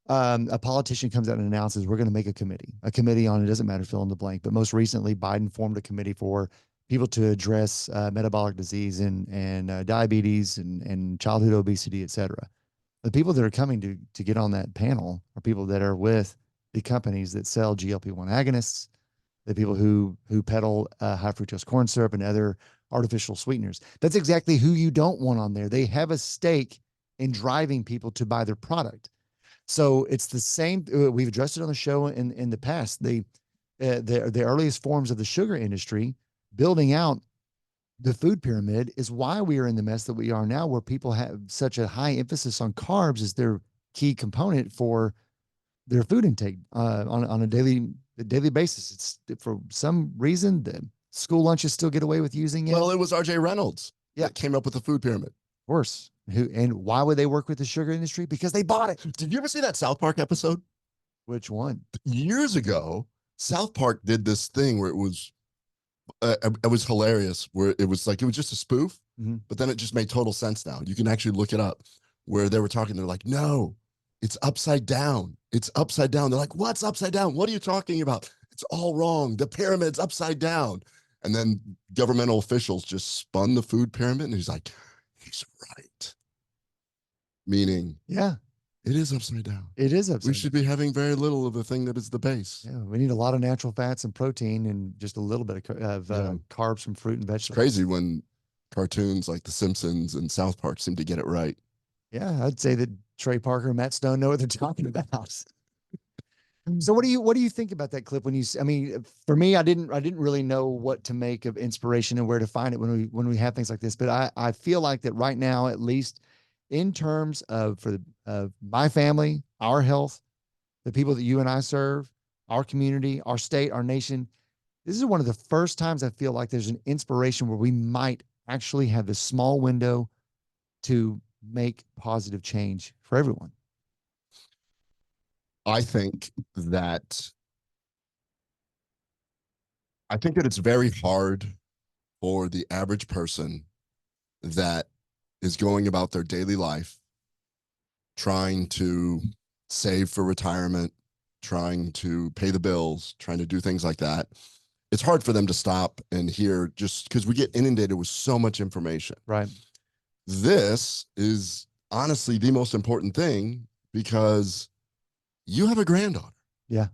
a politician comes out and announces, we're going to make a committee on, it doesn't matter, fill in the blank. But most recently, Biden formed a committee for people to address metabolic disease and diabetes and childhood obesity, et cetera. The people that are coming to get on that panel are people that are with the companies that sell GLP-1 agonists, the people who peddle high fructose corn syrup and other artificial sweeteners. That's exactly who you don't want on there. They have a stake in driving people to buy their product. So it's the same. We've addressed it on the show in the past. The earliest forms of the sugar industry building out the food pyramid is why we are in the mess that we are now, where people have such a high emphasis on carbs as their key component for their food intake on a daily basis. It's for some reason the school lunches still get away with using it. Well, it was R.J. Reynolds that came up with the food pyramid. Of course. And why would they work with the sugar industry? Because they bought it. Did you ever see that South Park episode? Which one? Years ago, South Park did this thing where it was hilarious, where it was just a spoof, but then it just made total sense now. You can actually look it up, where they were talking. They're like, no, it's upside down. It's upside down. They're like, what's upside down? What are you talking about? It's all wrong. The pyramid's upside down. And then governmental officials just spun the food pyramid, and he's like, he's right. Meaning, yeah, it is upside down. It is upside down. We should be having very little of the thing that is the base. Yeah, we need a lot of natural fats and protein and just a little bit of carbs from fruit and vegetables. It's crazy when cartoons like The Simpsons and South Park seem to get it right. Yeah, I'd say that Trey Parker and Matt Stone know what they're talking about. So what do you think about that clip when you, I mean, for me, I didn't really know what to make of inspiration and where to find it when we have things like this. But I feel like that right now, at least in terms of of my family, our health, the people that you and I serve, our community, our state, our nation, this is one of the first times I feel like there's an inspiration where we might actually have this small window to make positive change for everyone. I think that it's very hard for the average person that is going about their daily life, trying to save for retirement, trying to pay the bills, trying to do things like that. It's hard for them to stop and hear, just because we get inundated with so much information. Right. This is honestly the most important thing, because you have a granddaughter. Yeah.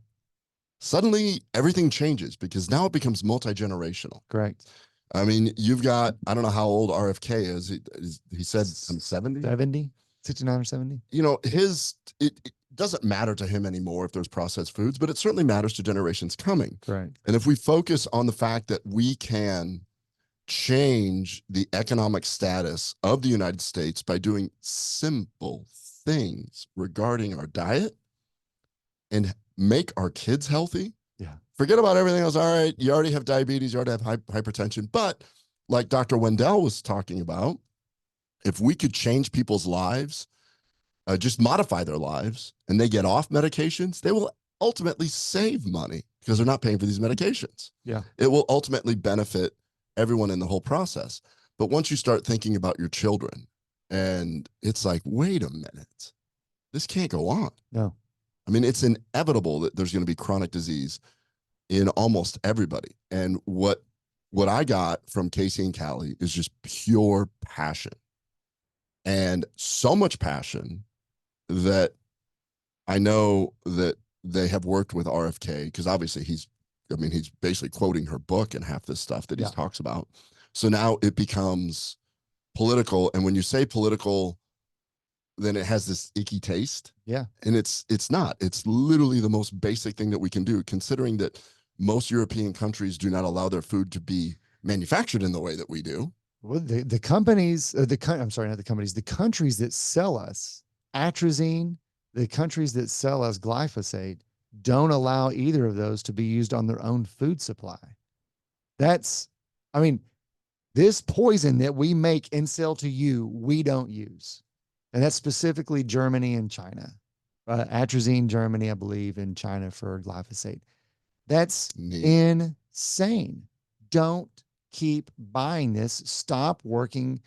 Suddenly everything changes, because now it becomes multi-generational. Correct. I mean, you've got, I don't know how old RFK is. He said I'm 70. 70, 69 or 70. You know, it doesn't matter to him anymore if there's processed foods, but it certainly matters to generations coming. Right. And if we focus on the fact that we can change the economic status of the United States by doing simple things regarding our diet and make our kids healthy. Yeah. Forget about everything else. All right, you already have diabetes, you already have hypertension. But like Dr. Wendell was talking about, if we could change people's lives, just modify their lives, and they get off medications, they will ultimately save money because they're not paying for these medications. Yeah. It will ultimately benefit everyone in the whole process. But once you start thinking about your children, and it's like, wait a minute, this can't go on. No. I mean, it's inevitable that there's going to be chronic disease in almost everybody. And what I got from Casey and Calley is just pure passion, and so much passion that I know that they have worked with RFK, because obviously he's basically quoting her book and half this stuff that he talks about. So now it becomes political. And when you say political, then it has this icky taste. Yeah. And it's not. It's literally the most basic thing that we can do, considering that most European countries do not allow their food to be manufactured in the way that we do. Well, the companies, I'm sorry, not the companies, the countries that sell us atrazine, the countries that sell us glyphosate don't allow either of those to be used on their own food supply. That's, I mean, this poison that we make and sell to you, we don't use. And that's specifically Germany and China. Atrazine, Germany, I believe, and China for glyphosate. That's insane. Don't keep buying this. Stop working.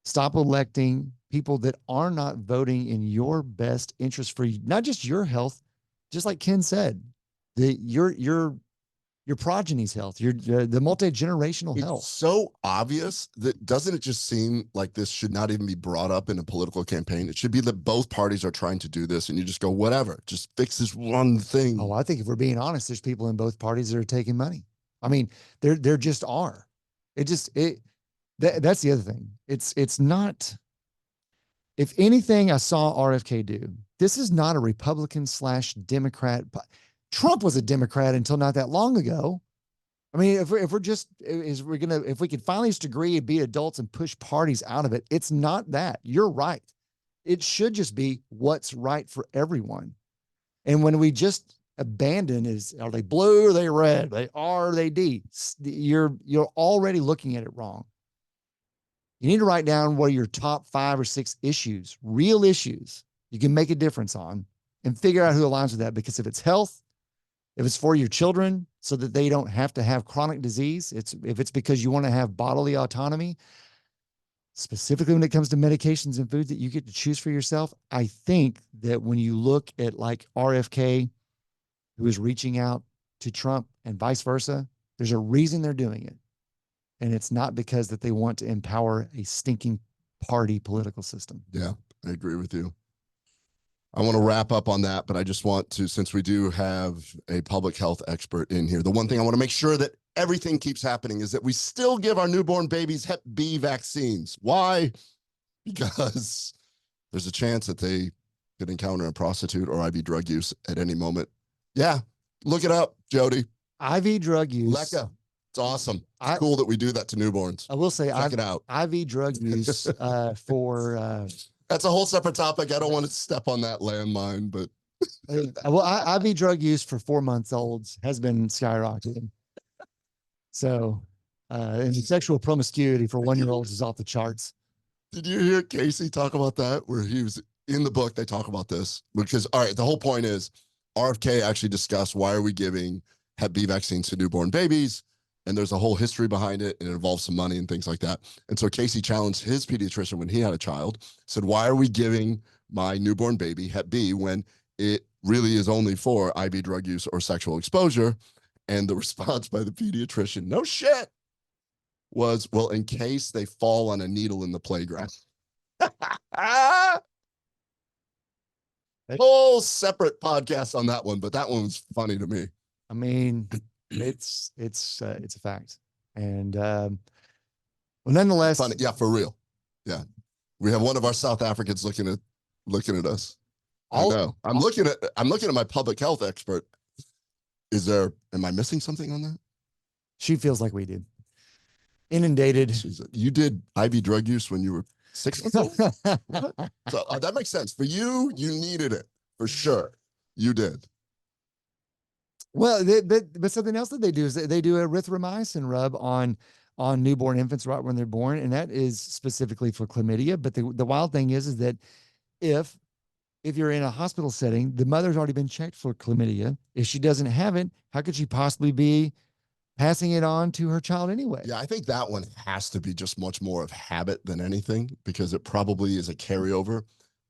Stop electing people that are not voting in your best interest for not just your health, just like Ken said, your progeny's health, the multi-generational health. It's so obvious that, doesn't it just seem like this should not even be brought up in a political campaign? It should be that both parties are trying to do this, and you just go, whatever, just fix this one thing. Oh, I think if we're being honest, there's people in both parties that are taking money. I mean, there just are. That's the other thing. It's not, if anything I saw RFK do, this is not a Republican/Democrat. Trump was a Democrat until not that long ago. I mean, if we could finally just agree and be adults and push parties out of it, it's not that. You're right. It should just be what's right for everyone. And when we just abandon are they blue or are they red? They R or they D? You're already looking at it wrong. You need to write down what are your top 5 or 6 issues, real issues you can make a difference on, and figure out who aligns with that. Because if it's health, if it's for your children so that they don't have to have chronic disease, if it's because you want to have bodily autonomy, specifically when it comes to medications and foods that you get to choose for yourself, I think that when you look at like RFK, who is reaching out to Trump and vice versa, there's a reason they're doing it. And it's not because that they want to empower a stinking party political system. Yeah, I agree with you. I want to wrap up on that, but I just want to, since we do have a public health expert in here, the one thing I want to make sure that everything keeps happening is that we still give our newborn babies Hep B vaccines. Why? Because there's a chance that they could encounter a prostitute or IV drug use at any moment. Yeah. Look it up, Jody. IV drug use. Lecca. It's awesome. It's I- cool that we do that to newborns. I will say, Check it out. IV drug use for That's a whole separate topic. I don't want to step on that landmine, but IV drug use for 4 months olds has been skyrocketing. So, and sexual promiscuity for 1-year-olds is off the charts. did you hear Casey talk about that? Where he was in the book, they talk about this because, all right, the whole point is RFK actually discussed why are we giving Hep B vaccines to newborn babies? And there's a whole history behind it, and it involves some money and things like that. And so Casey challenged his pediatrician when he had a child, said, why are we giving my newborn baby Hep B when it really is only for IV drug use or sexual exposure? And the response by the pediatrician, no shit, was, well, in case they fall on a needle in the playground. Whole separate podcast on that one, but that one was funny to me. I mean, it's a fact. And well, nonetheless, Funny. Yeah, for real. Yeah. We have one of our South Africans looking at us. I know. I'm looking at my public health expert. Am I missing something on that? She feels like we do. Inundated. You did IV drug use when you were 6 months old? So that makes sense. For you, you needed it for sure. You did. Well, but something else that they do is they do erythromycin rub on newborn infants right when they're born, and that is specifically for chlamydia. But the wild thing is that if you're in a hospital setting, the mother's already been checked for chlamydia. If she doesn't have it, how could she possibly be passing it on to her child anyway? Yeah, I think that one has to be just much more of habit than anything because it probably is a carryover.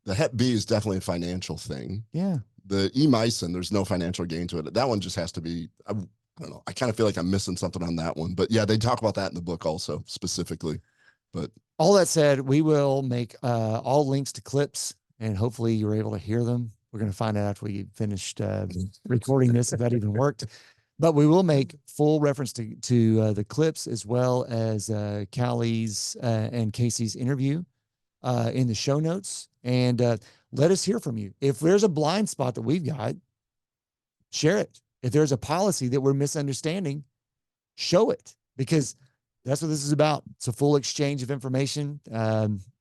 The Hep B is definitely a financial thing. Yeah. The E-mycin, there's no financial gain to it. That one just has to be, I don't know. I kind of feel like I'm missing something on that one. But yeah, they talk about that in the book also specifically. But all that said, we will make all links to clips, and hopefully you're able to hear them. We're going to find out after we finished recording this if that even worked. But we will make full reference to the clips as well as Calley's and Casey's interview in the show notes. And let us hear from you. If there's a blind spot that we've got, share it. If there's a policy that we're misunderstanding, show it, because that's what this is about. It's a full exchange of information.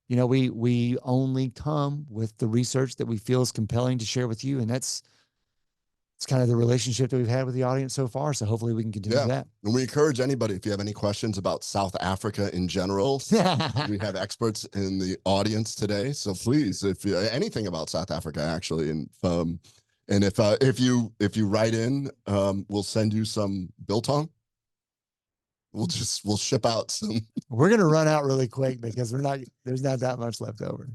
We only come with the research that we feel is compelling to share with you. And it's kind of the relationship that we've had with the audience so far. So hopefully we can continue that. And we encourage anybody, if you have any questions about South Africa in general, we have experts in the audience today. So please, if you anything about South Africa, actually, and if you write in, we'll send you some biltong. We'll ship out some. We're going to run out really quick because there's not that much left over.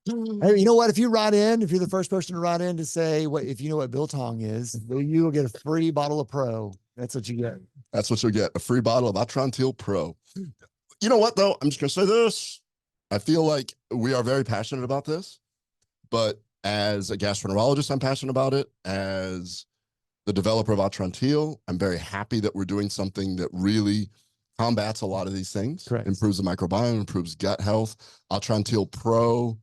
Hey, you know what? If you're the first person to write in to say if you know what biltong is, you will get a free bottle of Pro. That's what you get. That's what you'll get. A free bottle of Atrantil Pro. You know what, though? I'm just going to say this. I feel like we are very passionate about this, but as a gastroenterologist, I'm passionate about it. As the developer of Atrantil, I'm very happy that we're doing something that really combats a lot of these things. Correct. Improves the microbiome, improves gut health. Atrantil Pro,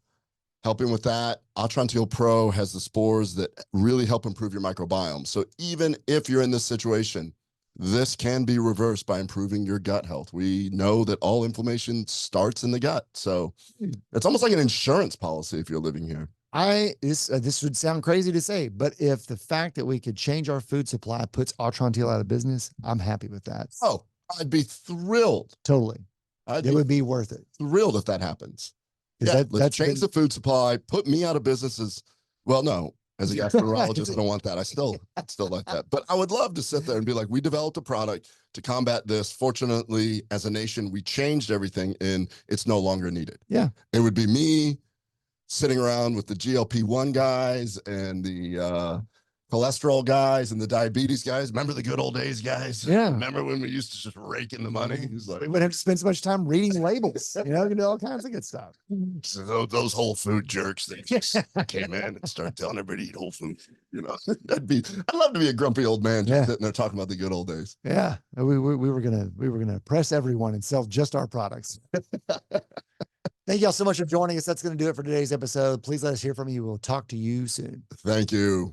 helping with that. Atrantil Pro has the spores that really help improve your microbiome. So even if you're in this situation, this can be reversed by improving your gut health. We know that all inflammation starts in the gut. So it's almost like an insurance policy if you're living here. This would sound crazy to say, but if the fact that we could change our food supply puts Atrantil out of business, I'm happy with that. Oh, I'd be thrilled. Totally. It would be worth it. Thrilled if that happens. Yeah, let's change the food supply, put me out of business no, as a gastroenterologist, I don't want that. I still like that. But I would love to sit there and be like, we developed a product to combat this. Fortunately, as a nation, we changed everything and it's no longer needed. Yeah. It would be me sitting around with the GLP-1 guys and the cholesterol guys and the diabetes guys. Remember the good old days, guys? Yeah. Remember when we used to just rake in the money? He's like, we wouldn't have to spend so much time reading labels, all kinds of good stuff. So those whole food jerks that just came in and started telling everybody to eat whole food. I'd love to be a grumpy old man just sitting there talking about the good old days. Yeah. We were gonna press everyone and sell just our products. Thank y'all so much for joining us. That's going to do it for today's episode. Please let us hear from you. We'll talk to you soon. Thank you.